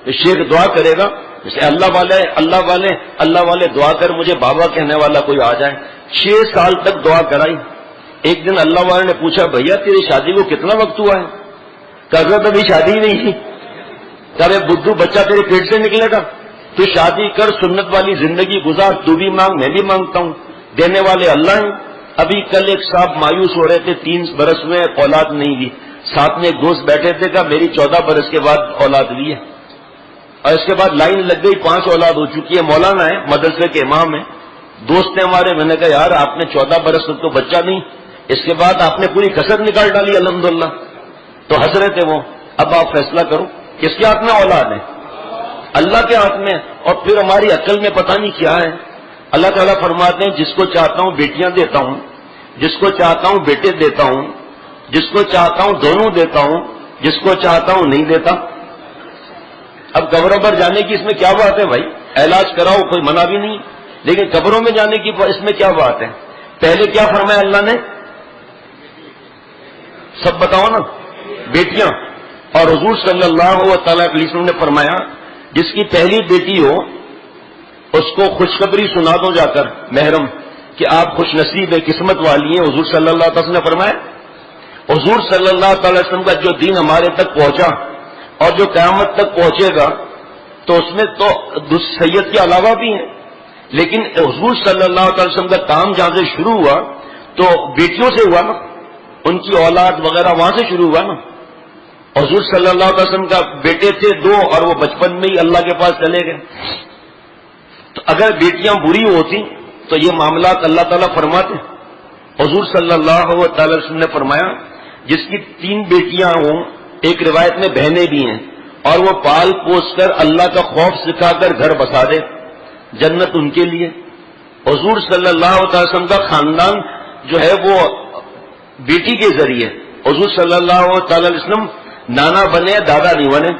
تو شیخ دعا کرے گا، جیسے اللہ والے دعا کر مجھے بابا کہنے والا کوئی آ جائے. 6 سال تک دعا کرائی. ایک دن اللہ والے نے پوچھا بھیا تیری شادی کو کتنا وقت ہوا ہے؟ کہا ابھی شادی ہی نہیں تھی. کہ بدھو بچہ تیرے پیٹ سے نکلے گا، تو شادی کر، سنت والی زندگی گزار، تو بھی مانگ میں بھی مانگتا ہوں، دینے والے اللہ ہیں. ابھی کل ایک صاحب مایوس ہو رہے تھے، 3 برس میں اولاد نہیں دی. ساتھ میں ایک دوست بیٹھے تھے، کہا میری 14 برس کے بعد اولاد لی ہے، اور اس کے بعد لائن لگ گئی، 5 اولاد ہو چکی ہے. مولانا ہے، مدرسے کے امام ہیں، دوست ہیں ہمارے. میں نے کہا یار آپ نے 14 برس تک تو بچہ نہیں، اس کے بعد آپ نے پوری کسر نکال ڈالی الحمدللہ. تو ہنس رہے تھے وہ. اب آپ فیصلہ کرو کس کے ہاتھ میں اولاد ہے؟ اللہ کے ہاتھ میں. اور پھر ہماری عقل میں پتہ نہیں کیا ہے. اللہ تعالیٰ فرماتے ہیں جس کو چاہتا ہوں بیٹیاں دیتا ہوں، جس کو چاہتا ہوں بیٹے دیتا ہوں، جس کو چاہتا ہوں دونوں دیتا ہوں، جس کو چاہتا ہوں نہیں دیتا. اب قبروں پر جانے کی اس میں کیا بات ہے بھائی؟ علاج کراؤ، کوئی منع بھی نہیں، لیکن قبروں میں جانے کی اس میں کیا بات ہے؟ پہلے کیا فرمایا اللہ نے؟ سب بتاؤ نا، بیٹیاں. اور حضور صلی اللہ تعالیٰ علیہ وسلم نے فرمایا جس کی پہلی بیٹی ہو اس کو خوشخبری سنا دو جا کر محرم کہ آپ خوش نصیب ہیں، قسمت والی ہیں. حضور صلی اللہ تعالی وسلم نے فرمایا. حضور صلی اللہ تعالی وسلم کا جو دین ہمارے تک پہنچا اور جو قیامت تک پہنچے گا تو اس میں تو سید کے علاوہ بھی ہیں، لیکن حضور صلی اللہ تعالی وسلم کا کام جہاں سے شروع ہوا تو بیٹیوں سے ہوا نا، ان کی اولاد وغیرہ وہاں سے شروع ہوا نا. حضور صلی اللہ علیہ وسلم کا بیٹے تھے 2 اور وہ بچپن میں ہی اللہ کے پاس چلے گئے. تو اگر بیٹیاں بری ہوتی تو یہ معاملات اللہ تعالیٰ فرماتے. حضور صلی اللہ تعالی وسلم نے فرمایا جس کی 3 بیٹیاں ہوں، ایک روایت میں بہنیں بھی ہیں، اور وہ پال پوس کر اللہ کا خوف سکھا کر گھر بسا دے، جنت ان کے لیے. حضور صلی اللہ تعالی وسلم کا خاندان جو ہے وہ بیٹی کے ذریعے. حضور صلی اللہ تعالی وسلم نانا بنے، دادا نہیں بنے.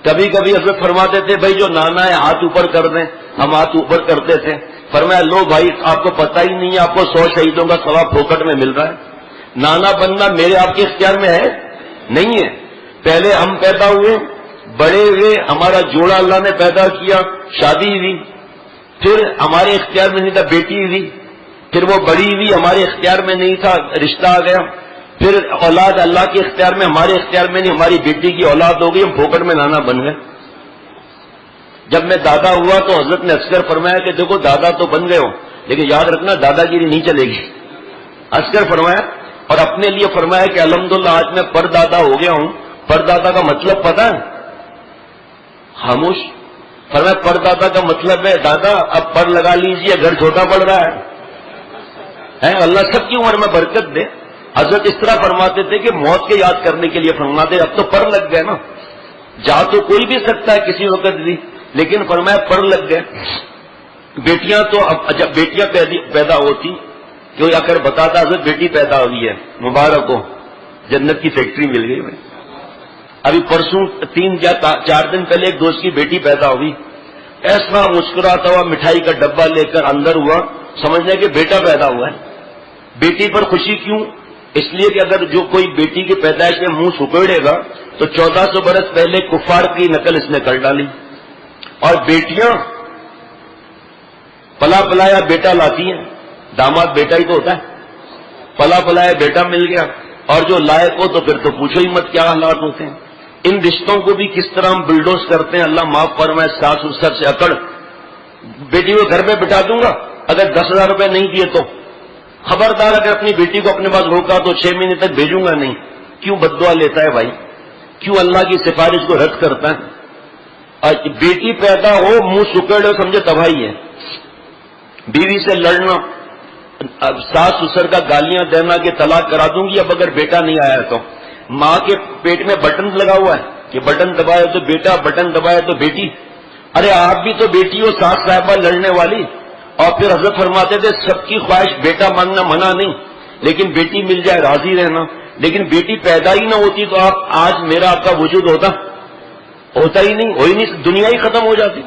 کبھی کبھی حضرت فرماتے تھے بھائی جو نانا ہے ہاتھ اوپر کر دیں، ہم ہاتھ اوپر کرتے تھے. فرمایا لو بھائی آپ کو پتہ ہی نہیں ہے، آپ کو 100 شہیدوں کا ثواب پھوکٹ میں مل رہا ہے. نانا بننا میرے آپ کے اختیار میں ہے نہیں ہے. پہلے ہم پیدا ہوئے، بڑے ہوئے، ہمارا جوڑا اللہ نے پیدا کیا، شادی ہوئی، پھر ہمارے اختیار میں نہیں تھا بیٹی ہوئی، پھر وہ بڑی ہوئی ہمارے اختیار میں نہیں تھا رشتہ آ گیا، پھر اولاد اللہ کے اختیار میں، ہمارے اختیار میں نہیں، ہماری بیٹی کی اولاد ہو گئی، ہم پھوکٹ میں نانا بن گئے. جب میں دادا ہوا تو حضرت نے اکثر فرمایا کہ دیکھو دادا تو بن گئے ہو لیکن یاد رکھنا دادا گیری نہیں چلے گی. اکثر فرمایا. اور اپنے لیے فرمایا کہ الحمدللہ آج میں پردادا ہو گیا ہوں. پردادا کا مطلب پتہ ہے؟ خاموش. فرمایا پردادا کا مطلب ہے دادا اب پر لگا لیجئے، گھر چھوٹا پڑ رہا ہے. اللہ سب کی عمر میں برکت دے. حضرت اس طرح فرماتے تھے کہ موت کے یاد کرنے کے لیے فرماتے اب تو پر لگ گئے نا، جا تو کوئی بھی سکتا ہے کسی وقت بھی، لیکن فرمایا پر لگ گئے. بیٹیاں تو اب جب بیٹیاں پیدا ہوتی کوئی آ کر بتاتا حضرت بیٹی پیدا ہوئی ہے، مبارک ہو، جنت کی فیکٹری مل گئی. ابھی پرسوں 3 یا 4 دن پہلے ایک دوست کی بیٹی پیدا ہوئی، ایسا مسکراتا ہوا مٹھائی کا ڈبہ لے کر اندر ہوا، سمجھنے کہ بیٹا پیدا ہوا ہے. بیٹی پر خوشی کیوں؟ اس لیے کہ اگر جو کوئی بیٹی کی پیدائش میں منہ سکیڑے گا تو 1400 برس پہلے کفار کی نقل اس نے کر ڈالی. اور بیٹیاں پلا پلایا بیٹا لاتی ہیں، داماد بیٹا ہی تو ہوتا ہے، پلا پلایا بیٹا مل گیا، اور جو لائق ہو تو پھر تو پوچھو ہی مت کیا حالات ہوتے ہیں. ان رشتوں کو بھی کس طرح ہم بلڈوز کرتے ہیں. اللہ معاف فرمائے، ساس سسر سے اکڑ، بیٹی کو گھر پہ بٹھا دوں گا اگر 10,000 روپے نہیں دیے تو، خبردار اگر اپنی بیٹی کو اپنے پاس روکا تو 6 مہینے تک بھیجوں گا نہیں. کیوں بددعا لیتا ہے بھائی؟ کیوں اللہ کی سفارش کو رد کرتا ہے؟ بیٹی پیدا ہو منہ سکڑے سمجھے تباہی ہے. بیوی سے لڑنا، ساس سسر کا گالیاں دینا کہ طلاق کرا دوں گی اب اگر بیٹا نہیں آیا تو. ماں کے پیٹ میں بٹن لگا ہوا ہے کہ بٹن دبائے تو بیٹا، بٹن دبائے تو بیٹی. ارے آپ بھی تو بیٹی ہو، ساس صاحبہ لڑنے والی. اور پھر حضرت فرماتے تھے سب کی خواہش بیٹا مانگنا منع نہیں، لیکن بیٹی مل جائے راضی رہنا. لیکن بیٹی پیدا ہی نہ ہوتی تو آج میرا آپ کا وجود ہوتا ہی نہیں، ہو ہی نہیں، دنیا ہی ختم ہو جاتی.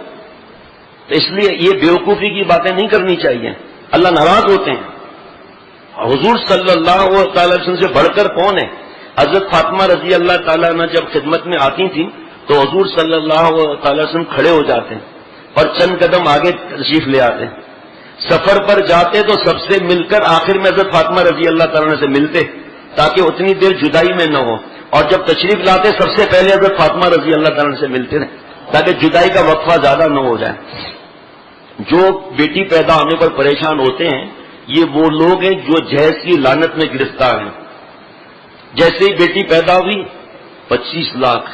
تو اس لیے یہ بیوقوفی کی باتیں نہیں کرنی چاہیے، اللہ ناراض ہوتے ہیں. حضور صلی اللہ تعالی وسلم سے بڑھ کر کون ہے؟ حضرت فاطمہ رضی اللہ تعالیٰ عنہ جب خدمت میں آتی تھیں تو تو حضور صلی اللہ تعالی وسلم کھڑے ہو جاتے ہیں اور چند قدم آگے تشریف لے آتے ہیں. سفر پر جاتے تو سب سے مل کر آخر میں حضرت فاطمہ رضی اللہ تعالیٰ سے ملتے تاکہ اتنی دیر جدائی میں نہ ہو, اور جب تشریف لاتے سب سے پہلے حضرت فاطمہ رضی اللہ تعالیٰ سے ملتے رہے تاکہ جدائی کا وقفہ زیادہ نہ ہو جائے. جو بیٹی پیدا ہونے پر پریشان ہوتے ہیں یہ وہ لوگ ہیں جو جہیز کی لعنت میں گرفتار ہیں. جیسے ہی بیٹی پیدا ہوئی 25 لاکھ,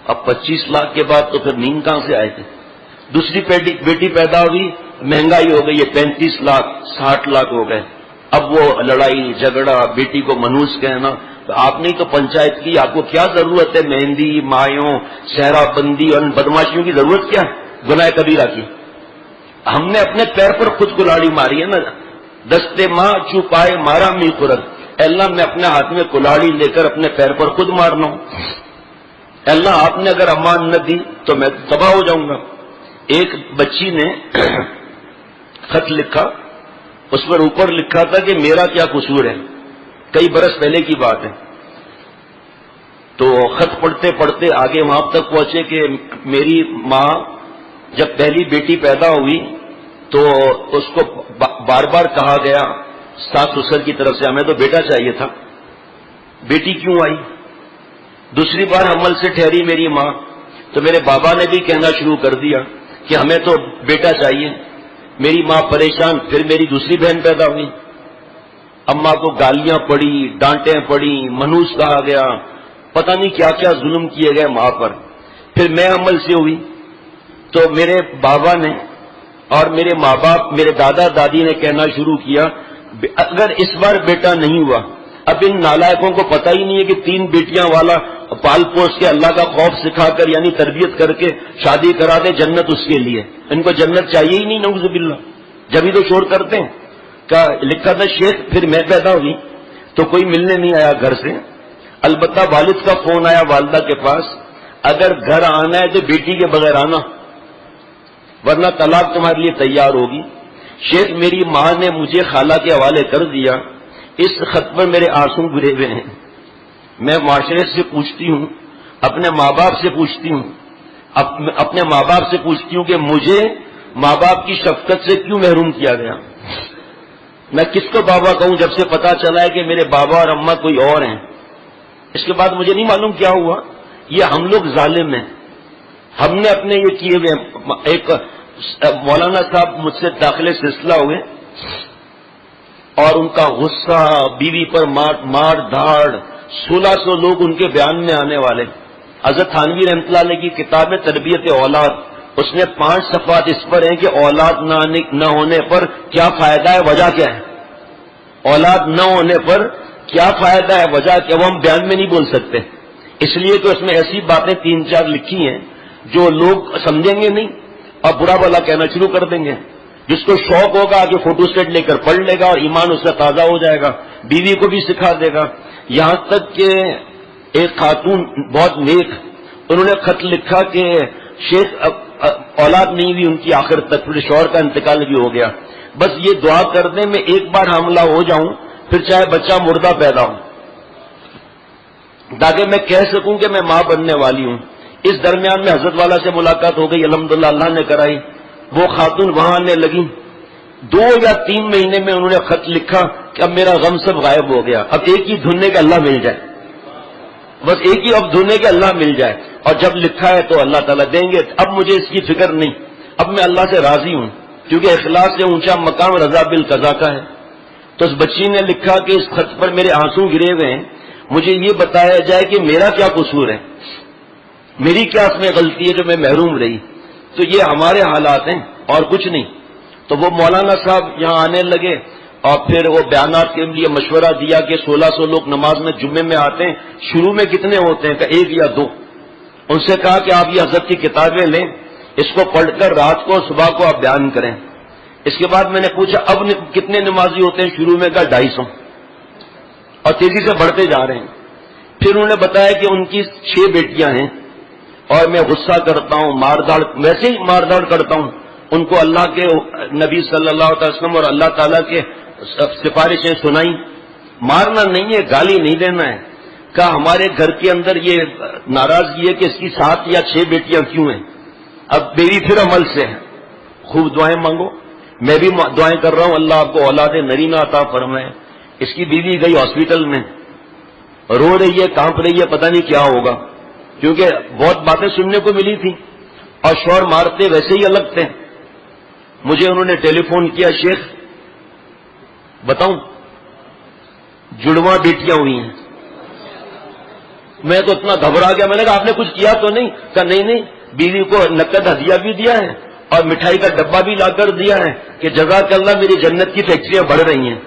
اب 25 لاکھ کے بعد تو پھر نیند کہاں سے آئے تھے. دوسری بیٹی پیدا ہوئی, مہنگائی ہو گئی, یہ 35 لاکھ 60 لاکھ ہو گئے. اب وہ لڑائی جھگڑا, بیٹی کو منوس کہنا. تو آپ نے تو پنچایت کی, آپ کو کیا ضرورت ہے مہندی مایوں شہرا بندی اور بدماشیوں کی ضرورت کیا ہے گناہ کبیرہ کی. ہم نے اپنے پیر پر خود کلاڑی ماری ہے نا. دستے ماں چھپائے مارا می قرر, اللہ میں اپنے ہاتھ میں کلاڑی لے کر اپنے پیر پر خود مارنا ہوں. اللہ آپ نے اگر امان نہ دی تو میں تباہ ہو جاؤں گا. ایک بچی نے خط لکھا, اس پر اوپر لکھا تھا کہ میرا کیا قصور ہے, کئی برس پہلے کی بات ہے. تو خط پڑھتے پڑھتے آگے وہاں تک پہنچے کہ میری ماں جب پہلی بیٹی پیدا ہوئی تو اس کو بار بار کہا گیا ساس سسر کی طرف سے ہمیں تو بیٹا چاہیے تھا, بیٹی کیوں آئی. دوسری بار حمل سے ٹھہری میری ماں تو میرے بابا نے بھی کہنا شروع کر دیا کہ ہمیں تو بیٹا چاہیے. میری ماں پریشان, پھر میری دوسری بہن پیدا ہوئی, اماں کو گالیاں پڑی, ڈانٹیں پڑی, منوس کہا گیا, پتہ نہیں کیا کیا ظلم کیے گئے ماں پر. پھر میں حمل سے ہوئی تو میرے بابا نے اور میرے ماں باپ میرے دادا دادی نے کہنا شروع کیا اگر اس بار بیٹا نہیں ہوا, اب ان نالائقوں کو پتہ ہی نہیں ہے کہ 3 بیٹیاں والا پال پوس کے اللہ کا خوف سکھا کر یعنی تربیت کر کے شادی کرا دے, جنت اس کے لیے. ان کو جنت چاہیے ہی نہیں نعوذ باللہ, جبھی تو شور کرتے ہیں. کیا لکھا تھا شیخ, پھر میں پیدا ہوئی تو کوئی ملنے نہیں آیا گھر سے, البتہ والد کا فون آیا والدہ کے پاس, اگر گھر آنا ہے تو بیٹی کے بغیر آنا ورنہ طلاق تمہارے لیے تیار ہوگی. شیخ میری ماں نے مجھے خالہ کے حوالے کر دیا, اس خط پر میرے آنسو گرے ہوئے ہیں. میں معاشرے سے پوچھتی ہوں, اپنے ماں باپ سے پوچھتی ہوں, اپنے ماں باپ سے پوچھتی ہوں کہ مجھے ماں باپ کی شفقت سے کیوں محروم کیا گیا. میں کس کو بابا کہوں جب سے پتا چلا ہے کہ میرے بابا اور اماں کوئی اور ہیں. اس کے بعد مجھے نہیں معلوم کیا ہوا. یہ ہم لوگ ظالم ہیں, ہم نے اپنے یہ کیے ہوئے. ایک مولانا صاحب مجھ سے داخلے سلسلہ ہوئے اور ان کا غصہ, بیوی پر مار دھاڑ, 1600 لوگ ان کے بیان میں آنے والے. حضرت تھانوی رحمۃ اللہ علیہ کی کتاب ہے تربیت اولاد, اس میں 5 صفحات اس پر ہیں کہ اولاد نہ ہونے پر کیا فائدہ ہے, وجہ کیا ہے. اولاد نہ ہونے پر کیا فائدہ ہے, وجہ کیا, وہ ہم بیان میں نہیں بول سکتے. اس لیے تو اس میں ایسی باتیں 3-4 لکھی ہیں جو لوگ سمجھیں گے نہیں اور برا بھلا کہنا شروع کر دیں گے. جس کو شوق ہوگا کہ فوٹو اسٹیٹ لے کر پڑھ لے گا اور ایمان اس کا تازہ ہو جائے گا, بیوی کو بھی سکھا دے گا. یہاں تک کہ ایک خاتون بہت نیک, انہوں نے خط لکھا کہ شیخ اولاد نہیں ہوئی ان کی آخر تک, پھر شوہر کا انتقال بھی ہو گیا, بس یہ دعا کر دیں میں ایک بار حاملہ ہو جاؤں پھر چاہے بچہ مردہ پیدا ہو تاکہ میں کہہ سکوں کہ میں ماں بننے والی ہوں. اس درمیان میں حضرت والا سے ملاقات ہو گئی, الحمدللہ اللہ نے کرائی. وہ خاتون وہاں آنے لگی, 2 یا 3 مہینے میں انہوں نے خط لکھا کہ اب میرا غم سب غائب ہو گیا, اب ایک ہی دھننے کا اللہ مل جائے, بس ایک ہی اب دھننے کے اللہ مل جائے. اور جب لکھا ہے تو اللہ تعالیٰ دیں گے. اب مجھے اس کی فکر نہیں, اب میں اللہ سے راضی ہوں کیونکہ اخلاص سے اونچا مقام رضا بالقضا کا ہے. تو اس بچی نے لکھا کہ اس خط پر میرے آنسو گرے ہوئے ہیں, مجھے یہ بتایا جائے کہ میرا کیا قصور ہے, میری کیا اس میں غلطی ہے جو میں محروم رہی. تو یہ ہمارے حالات ہیں اور کچھ نہیں. تو وہ مولانا صاحب یہاں آنے لگے اور پھر وہ بیانات کے لیے مشورہ دیا کہ 1600 لوگ نماز میں جمعے میں آتے ہیں, شروع میں کتنے ہوتے ہیں, کہ 1 یا 2. ان سے کہا کہ آپ یہ حضرت کی کتابیں لیں, اس کو پڑھ کر رات کو صبح کو آپ بیان کریں. اس کے بعد میں نے پوچھا اب کتنے نمازی ہوتے ہیں, شروع میں کہا 250 اور تیزی سے بڑھتے جا رہے ہیں. پھر انہوں نے بتایا کہ ان کی 6 بیٹیاں ہیں اور میں غصہ کرتا ہوں, مار دھاڑ, ویسے ہی مار دھاڑ کرتا ہوں ان کو. اللہ کے نبی صلی اللہ علیہ وسلم اور اللہ تعالیٰ کے سفارشیں سنائی, مارنا نہیں ہے, گالی نہیں دینا ہے, کہ ہمارے گھر کے اندر یہ ناراضگی ہے کہ اس کی 7 یا 6 بیٹیاں کیوں ہیں؟ اب بیوی پھر عمل سے ہے، خوب دعائیں مانگو، میں بھی دعائیں کر رہا ہوں اللہ آپ کو اولاد نرینہ عطا فرمائے۔ اس کی بیوی گئی ہاسپٹل میں، رو رہی ہے، کانپ رہی ہے، پتہ نہیں کیا ہوگا، کیونکہ بہت باتیں سننے کو ملی تھی اور شوہر مارتے ویسے ہی الگ تھے۔ مجھے انہوں نے ٹیلی فون کیا، شیخ بتاؤں جڑواں بیٹیاں ہوئی ہیں۔ میں تو اتنا گھبرا گیا، میں نے کہا آپ نے کچھ کیا تو نہیں؟ کہا نہیں، بیوی کو نقد ہدیہ بھی دیا ہے اور مٹھائی کا ڈبہ بھی لا کر دیا ہے کہ جزاک اللہ میری جنت کی فیکٹریاں بڑھ رہی ہیں۔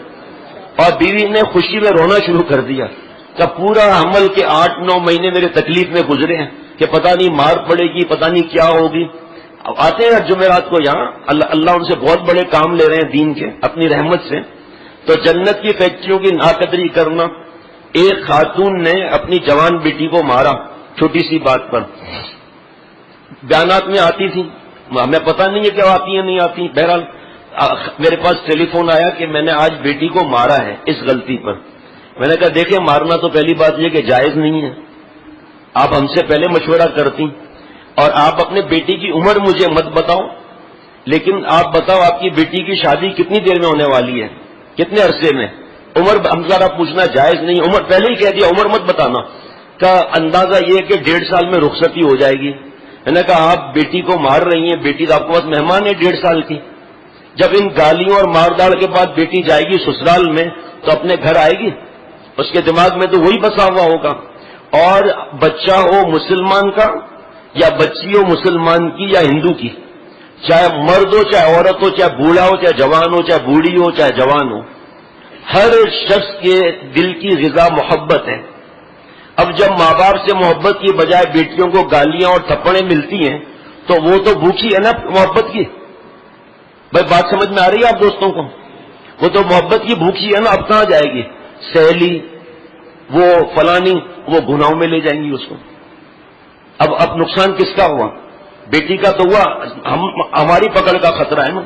اور بیوی نے خوشی میں رونا شروع کر دیا کہ پورا حمل کے 8-9 مہینے میرے تکلیف میں گزرے ہیں کہ پتہ نہیں مار پڑے گی، پتہ نہیں کیا ہوگی۔ اب آتے ہیں جمعرات کو یہاں، اللہ ان سے بہت بڑے کام لے رہے ہیں دین کے اپنی رحمت سے۔ تو جنت کی فیکٹریوں کی ناقدری کرنا، ایک خاتون نے اپنی جوان بیٹی کو مارا چھوٹی سی بات پر، بیانات میں آتی تھی، ہمیں پتہ نہیں ہے کہ آتی ہیں نہیں آتی۔ بہرحال میرے پاس ٹیلی فون آیا کہ میں نے آج بیٹی کو مارا ہے اس غلطی پر۔ میں نے کہا دیکھیں مارنا تو پہلی بات یہ کہ جائز نہیں ہے، آپ ہم سے پہلے مشورہ کرتی، اور آپ اپنے بیٹی کی عمر مجھے مت بتاؤ، لیکن آپ بتاؤ آپ کی بیٹی کی شادی کتنی دیر میں ہونے والی ہے، کتنے عرصے میں؟ عمر ہم ذرا پوچھنا جائز نہیں، عمر پہلے ہی کہہ دیا عمر مت بتانا۔ کا اندازہ یہ کہ 1.5 سال میں رخصتی ہو جائے گی۔ میں نے کہا آپ بیٹی کو مار رہی ہیں، بیٹی تو آپ کے پاس مہمان ہے 1.5 سال کی، جب ان گالیوں اور مار داڑ کے بعد بیٹی جائے گی سسرال میں تو اپنے گھر آئے گی، اس کے دماغ میں تو وہی بسا ہوا ہوگا۔ اور بچہ ہو مسلمان کا یا بچی ہو مسلمان کی یا ہندو کی، چاہے مرد ہو چاہے عورت ہو، چاہے بوڑھا ہو چاہے جوان ہو، چاہے بوڑھی ہو چاہے جوان ہو، ہر شخص کے دل کی غذا محبت ہے۔ اب جب ماں باپ سے محبت کی بجائے بیٹیوں کو گالیاں اور تھپڑیں ملتی ہیں تو وہ تو بھوکی ہے نا محبت کی۔ بھائی بات سمجھ میں آ رہی ہے آپ دوستوں کو؟ وہ تو محبت کی بھوکی ہے نا، اب کہاں جائے گی؟ سہیلی وہ فلانی وہ گناہوں میں لے جائیں گی اس کو۔ اب نقصان کس کا ہوا؟ بیٹی کا تو ہوا، ہماری پکڑ کا خطرہ ہے نا۔